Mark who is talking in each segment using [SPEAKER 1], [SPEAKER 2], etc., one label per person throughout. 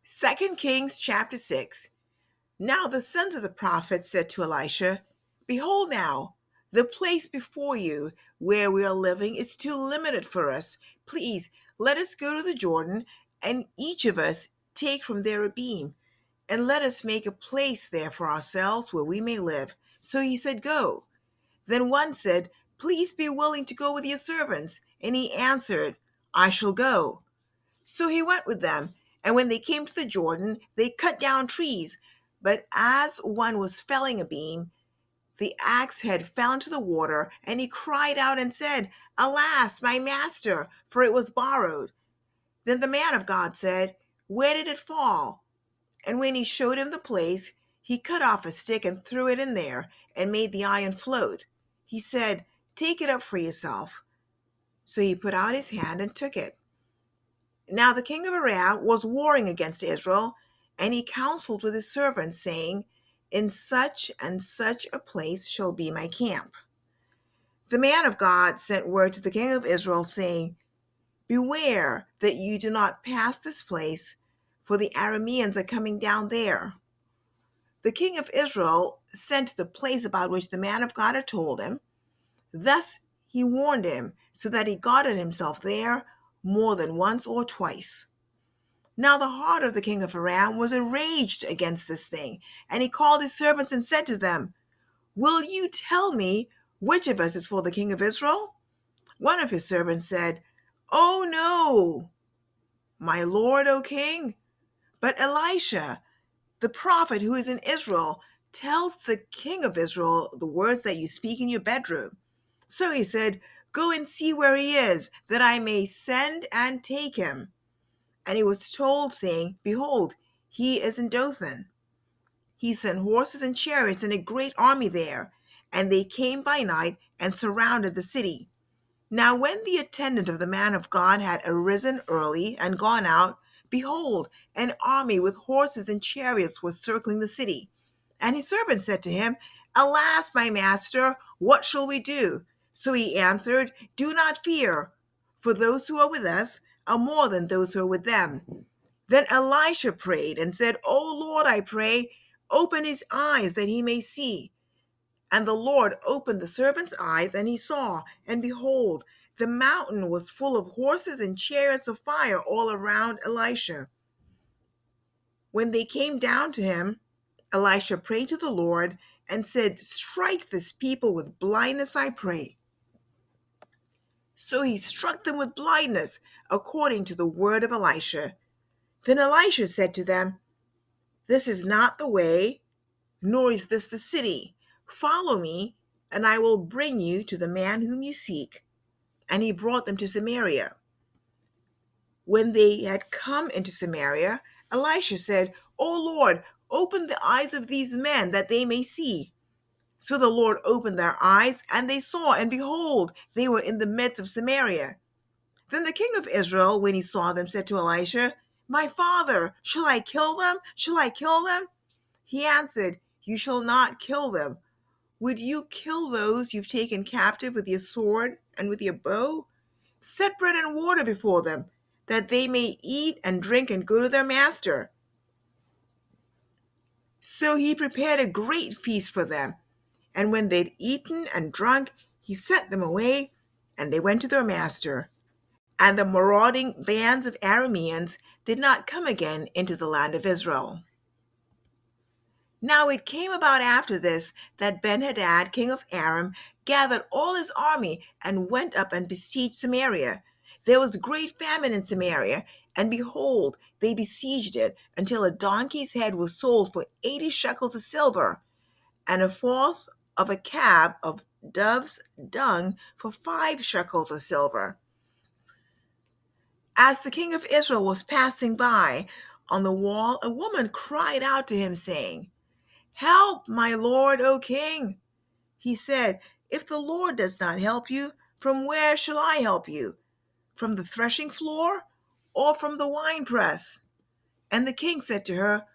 [SPEAKER 1] 2 Kings chapter 6. Now the sons of the prophets said to Elisha, Behold now, the place before you where we are living is too limited for us. Please, let us go to the Jordan, and each of us take from there a beam, and let us make a place there for ourselves where we may live. So he said, Go. Then one said, Please be willing to go with your servants. And he answered, I shall go. So he went with them, and when they came to the Jordan, they cut down trees. But as one was felling a beam, the axe head fell into the water, and he cried out and said, Alas, my master, for it was borrowed. Then the man of God said, Where did it fall? And when he showed him the place, he cut off a stick and threw it in there, and made the iron float. He said, Take it up for yourself. So he put out his hand and took it. Now the king of Aram was warring against Israel, and he counseled with his servants, saying, In such and such a place shall be my camp. The man of God sent word to the king of Israel, saying, Beware that you do not pass this place, for the Arameans are coming down there. The king of Israel sent to the place about which the man of God had told him. Thus he warned him, so that he guarded himself there more than once or twice. Now the heart of the king of Aram was enraged against this thing, and he called his servants and said to them, Will you tell me which of us is for the king of Israel? One of his servants said, Oh no, my lord, O king, but Elisha, the prophet who is in Israel, tells the king of Israel the words that you speak in your bedroom. So he said, Go and see where he is, that I may send and take him. And he was told, saying, Behold, he is in Dothan. He sent horses and chariots and a great army there, and they came by night and surrounded the city. Now when the attendant of the man of God had arisen early and gone out, behold, an army with horses and chariots was circling the city. And his servant said to him, Alas, my master, what shall we do? So he answered, Do not fear, for those who are with us are more than those who are with them. Then Elisha prayed and said, O Lord, I pray, open his eyes that he may see. And the Lord opened the servant's eyes, and he saw, and behold, the mountain was full of horses and chariots of fire all around Elisha. When they came down to him, Elisha prayed to the Lord and said, Strike this people with blindness, I pray. So he struck them with blindness, according to the word of Elisha. Then Elisha said to them, This is not the way, nor is this the city. Follow me, and I will bring you to the man whom you seek. And he brought them to Samaria. When they had come into Samaria, Elisha said, O Lord, open the eyes of these men that they may see. So the Lord opened their eyes, and they saw, and behold, they were in the midst of Samaria. Then the king of Israel, when he saw them, said to Elisha, My father, shall I kill them? Shall I kill them? He answered, You shall not kill them. Would you kill those you've taken captive with your sword and with your bow? Set bread and water before them, that they may eat and drink and go to their master. So he prepared a great feast for them, and when they'd eaten and drunk, he sent them away, and they went to their master. And the marauding bands of Arameans did not come again into the land of Israel. Now it came about after this that Ben-Hadad, king of Aram, gathered all his army and went up and besieged Samaria. There was great famine in Samaria, and behold, they besieged it until a donkey's head was sold for 80 shekels of silver, and a fourth of a cab of dove's dung for 5 shekels of silver. As the king of Israel was passing by on the wall, a woman cried out to him, saying, Help, my lord, O king. He said, If the Lord does not help you, from where shall I help you? From the threshing floor or from the winepress? And the king said to her,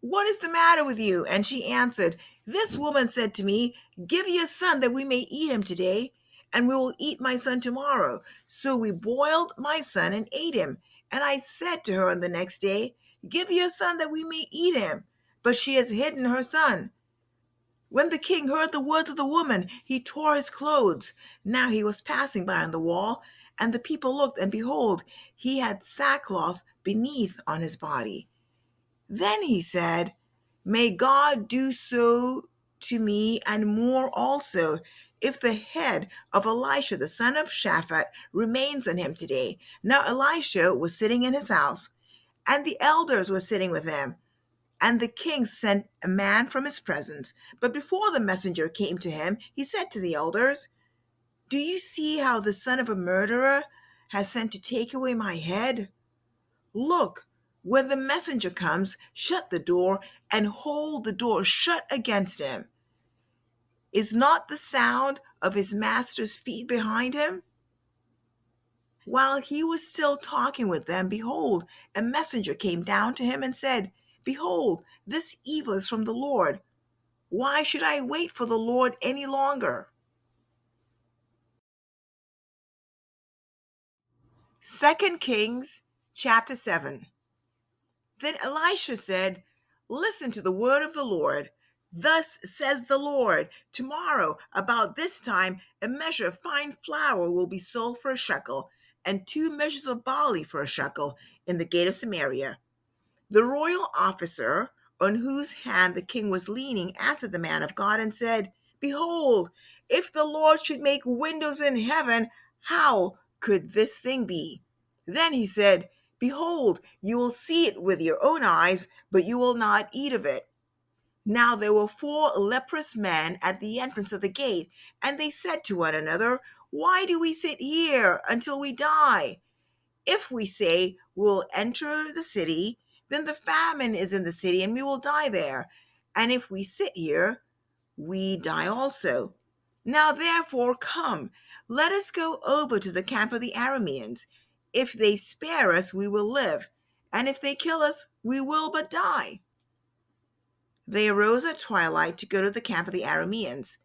[SPEAKER 1] What is the matter with you? And she answered, This woman said to me, Give your son that we may eat him today, and we will eat my son tomorrow. So we boiled my son and ate him. And I said to her on the next day, Give your son that we may eat him. But she has hidden her son. When the king heard the words of the woman, he tore his clothes. Now he was passing by on the wall, and the people looked, and behold, he had sackcloth beneath on his body. Then he said, May God do so to me and more also, if the head of Elisha the son of Shaphat remains on him today. Now Elisha was sitting in his house, and the elders were sitting with him. And the king sent a man from his presence. But before the messenger came to him, he said to the elders, Do you see how the son of a murderer has sent to take away my head? Look, when the messenger comes, shut the door and hold the door shut against him. Is not the sound of his master's feet behind him? While he was still talking with them, behold, a messenger came down to him and said, Behold, this evil is from the Lord. Why should I wait for the Lord any longer? 2 Kings chapter 7. Then Elisha said, Listen to the word of the Lord. Thus says the Lord, Tomorrow, about this time, a measure of fine flour will be sold for a shekel, and 2 measures of barley for a shekel in the gate of Samaria. The royal officer on whose hand the king was leaning answered the man of God and said, Behold, if the Lord should make windows in heaven, how could this thing be? Then he said, Behold, you will see it with your own eyes, but you will not eat of it. Now there were 4 leprous men at the entrance of the gate, and they said to one another, Why do we sit here until we die? If we say we'll enter the city, then the famine is in the city and we will die there. And if we sit here, we die also. Now therefore come, let us go over to the camp of the Arameans. If they spare us, we will live, and if they kill us, we will but die. They arose at twilight to go to the camp of the Arameans.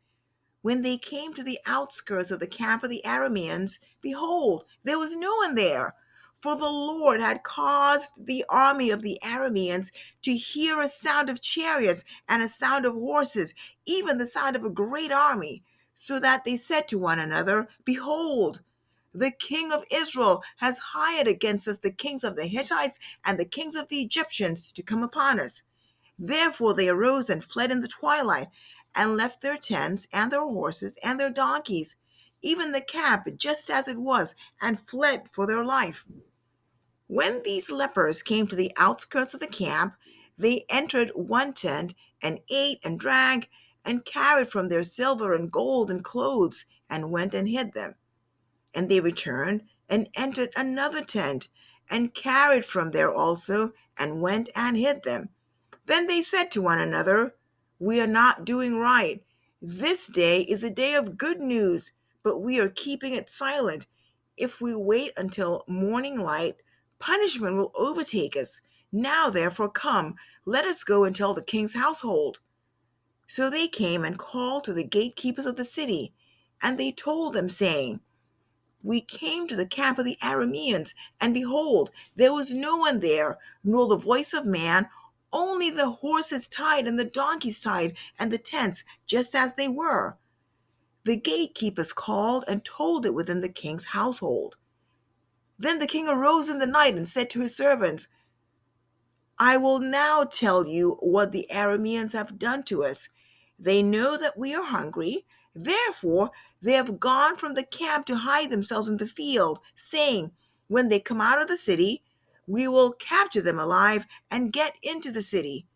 [SPEAKER 1] When they came to the outskirts of the camp of the Arameans, behold, there was no one there, for the Lord had caused the army of the Arameans to hear a sound of chariots and a sound of horses, even the sound of a great army, so that they said to one another, Behold, the king of Israel has hired against us the kings of the Hittites and the kings of the Egyptians to come upon us. Therefore they arose and fled in the twilight, and left their tents and their horses and their donkeys, even the camp just as it was, and fled for their life. When these lepers came to the outskirts of the camp, they entered one tent, and ate and drank, and carried from their silver and gold and clothes, and went and hid them. And they returned and entered another tent, and carried from there also, and went and hid them. Then they said to one another, We are not doing right. This day is a day of good news, but we are keeping it silent. If we wait until morning light, punishment will overtake us. Now, therefore, come, let us go and tell the king's household. So they came and called to the gatekeepers of the city, and they told them, saying, We came to the camp of the Arameans, and behold, there was no one there, nor the voice of man, only the horses tied and the donkeys tied, and the tents just as they were. The gatekeepers called and told it within the king's household. Then the king arose in the night and said to his servants, I will now tell you what the Arameans have done to us. They know that we are hungry. Therefore, they have gone from the camp to hide themselves in the field, saying, When they come out of the city, we will capture them alive and get into the city.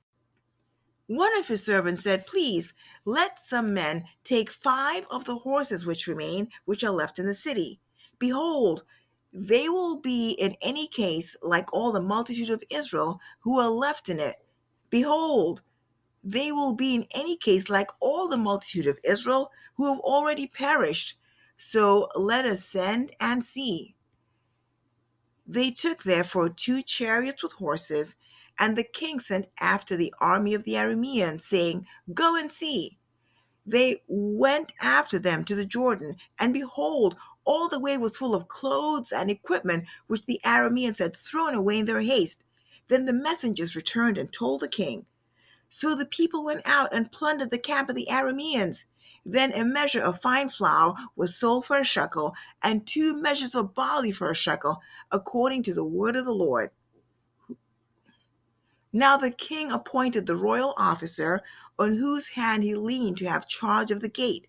[SPEAKER 1] One of his servants said, Please, let some men take 5 of the horses which remain, which are left in the city. Behold, they will be in any case like all the multitude of Israel who are left in it. Behold, they will be in any case like all the multitude of Israel who have already perished. So let us send and see. They took therefore 2 chariots with horses, and the king sent after the army of the Arameans, saying, Go and see. They went after them to the Jordan, and behold, all the way was full of clothes and equipment which the Arameans had thrown away in their haste. Then the messengers returned and told the king. So the people went out and plundered the camp of the Arameans. Then a measure of fine flour was sold for a shekel, and 2 measures of barley for a shekel, according to the word of the Lord. Now the king appointed the royal officer on whose hand he leaned to have charge of the gate.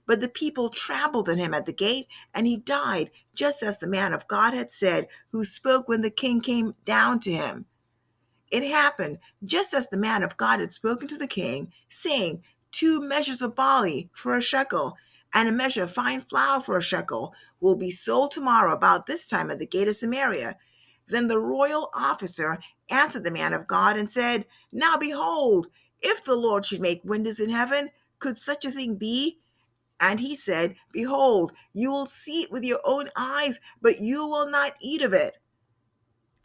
[SPEAKER 1] But the people trampled on him at the gate, and he died, just as the man of God had said, who spoke when the king came down to him. It happened just as the man of God had spoken to the king, saying, 2 measures of barley for a shekel, and a measure of fine flour for a shekel will be sold tomorrow about this time at the gate of Samaria. Then the royal officer answered the man of God and said, Now behold, if the Lord should make windows in heaven, could such a thing be? And he said, Behold, you will see it with your own eyes, but you will not eat of it.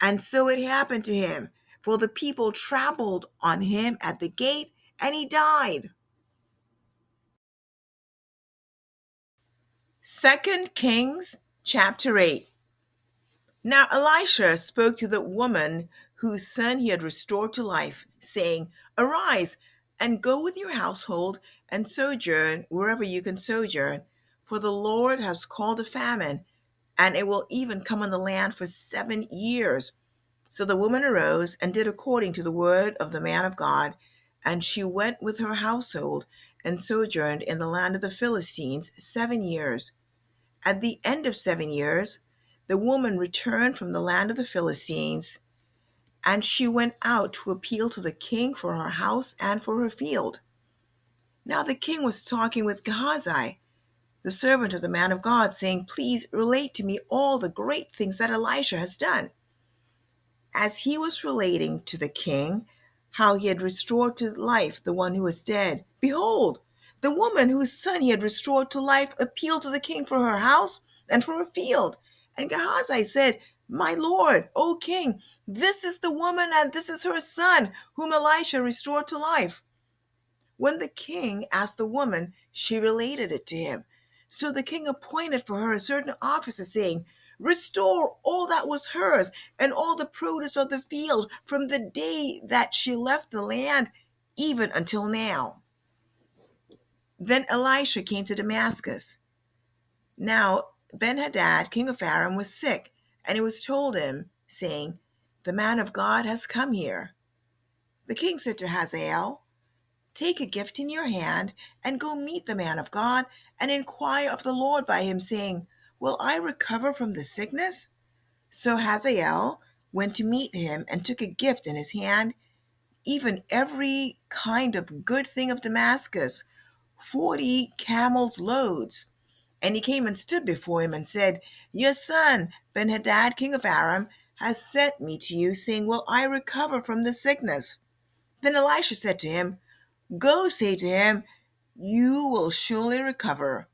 [SPEAKER 1] And so it happened to him, for the people trampled on him at the gate, and he died. 2 Kings chapter 8. Now Elisha spoke to the woman whose son he had restored to life, saying, Arise and go with your household and sojourn wherever you can sojourn, for the Lord has called a famine, and it will even come on the land for 7 years. So the woman arose and did according to the word of the man of God, and she went with her household and sojourned in the land of the Philistines 7 years. At the end of 7 years, the woman returned from the land of the Philistines, and she went out to appeal to the king for her house and for her field. Now the king was talking with Gehazi, the servant of the man of God, saying, Please relate to me all the great things that Elisha has done. As he was relating to the king how he had restored to life the one who was dead, behold, the woman whose son he had restored to life appealed to the king for her house and for her field. And Gehazi said, My lord, O king, this is the woman and this is her son, whom Elisha restored to life. When the king asked the woman, she related it to him. So the king appointed for her a certain officer, saying, Restore all that was hers, and all the produce of the field, from the day that she left the land, even until now. Then Elisha came to Damascus. Now Ben-Hadad, king of Aram, was sick, and it was told him, saying, The man of God has come here. The king said to Hazael, Take a gift in your hand, and go meet the man of God, and inquire of the Lord by him, saying, Will I recover from the sickness? So Hazael went to meet him, and took a gift in his hand, even every kind of good thing of Damascus, 40 camels' loads. And he came and stood before him, and said, Your son, Ben-Hadad, king of Aram, has sent me to you, saying, Will I recover from the sickness? Then Elisha said to him, Go say to him, You will surely recover.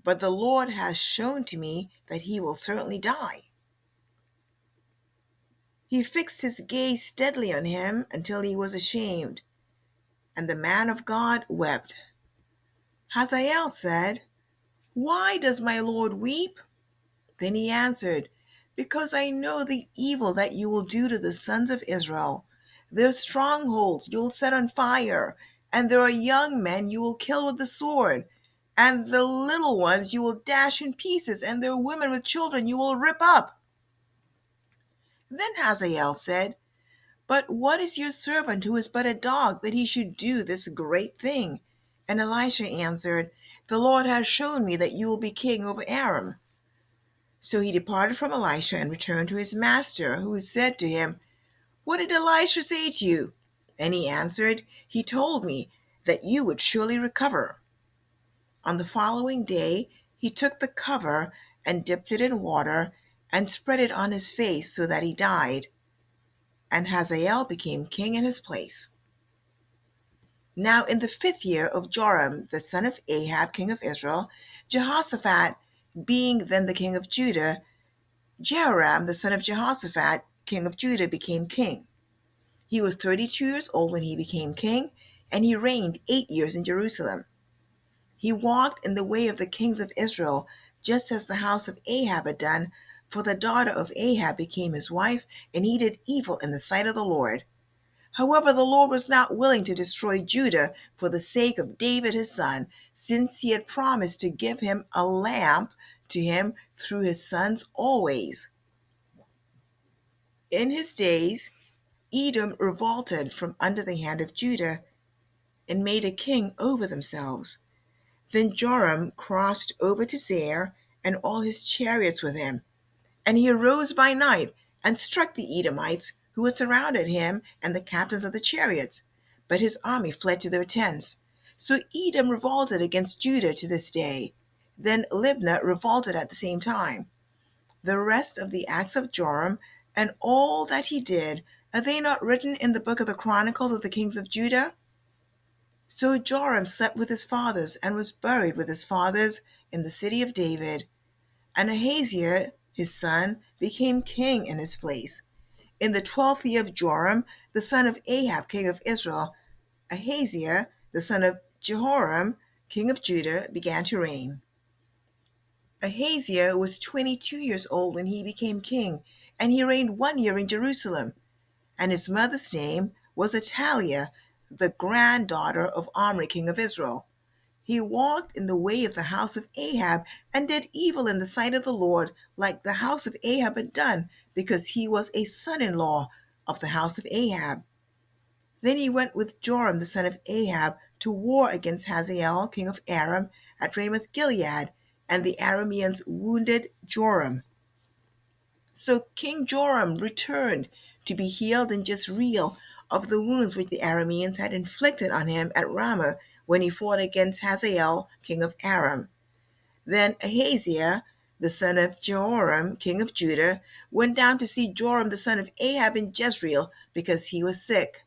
[SPEAKER 1] But the Lord has shown to me that he will certainly die. He fixed his gaze steadily on him until he was ashamed, and the man of God wept. Hazael said, Why does my Lord weep? Then he answered, Because I know the evil that you will do to the sons of Israel. Their strongholds you will set on fire, and there are young men you will kill with the sword, and the little ones you will dash in pieces, and their women with children you will rip up. Then Hazael said, But what is your servant who is but a dog, that he should do this great thing? And Elisha answered, The Lord has shown me that you will be king over Aram. So he departed from Elisha and returned to his master, who said to him, What did Elisha say to you? And he answered, He told me that you would surely recover. On the following day, he took the cover and dipped it in water and spread it on his face so that he died. And Hazael became king in his place. Now in the 5th year of Joram, the son of Ahab, king of Israel, Jehoshaphat being then the king of Judah, Jehoram, the son of Jehoshaphat, king of Judah, became king. He was 32 years old when he became king, and he reigned 8 years in Jerusalem. He walked in the way of the kings of Israel, just as the house of Ahab had done, for the daughter of Ahab became his wife, and he did evil in the sight of the Lord. However, the Lord was not willing to destroy Judah for the sake of David his son, since he had promised to give him a lamp to him through his sons always. In his days, Edom revolted from under the hand of Judah and made a king over themselves. Then Joram crossed over to Zair, and all his chariots with him. And he arose by night and struck the Edomites who had surrounded him and the captains of the chariots. But his army fled to their tents. So Edom revolted against Judah to this day. Then Libnah revolted at the same time. The rest of the acts of Joram and all that he did, are they not written in the book of the Chronicles of the kings of Judah? So Joram slept with his fathers and was buried with his fathers in the city of David. And Ahaziah, his son, became king in his place. In the 12th year of Joram, the son of Ahab, king of Israel, Ahaziah, the son of Jehoram, king of Judah, began to reign. Ahaziah was 22 years old when he became king, and he reigned 1 year in Jerusalem. And his mother's name was Athaliah, the granddaughter of Omri, king of Israel. He walked in the way of the house of Ahab and did evil in the sight of the Lord, like the house of Ahab had done, because he was a son-in-law of the house of Ahab. Then he went with Joram the son of Ahab to war against Hazael, king of Aram, at Ramoth Gilead, and the Arameans wounded Joram. So King Joram returned to be healed in Jezreel of the wounds which the Arameans had inflicted on him at Ramah when he fought against Hazael, king of Aram. Then Ahaziah, the son of Jehoram, king of Judah, went down to see Joram the son of Ahab in Jezreel because he was sick.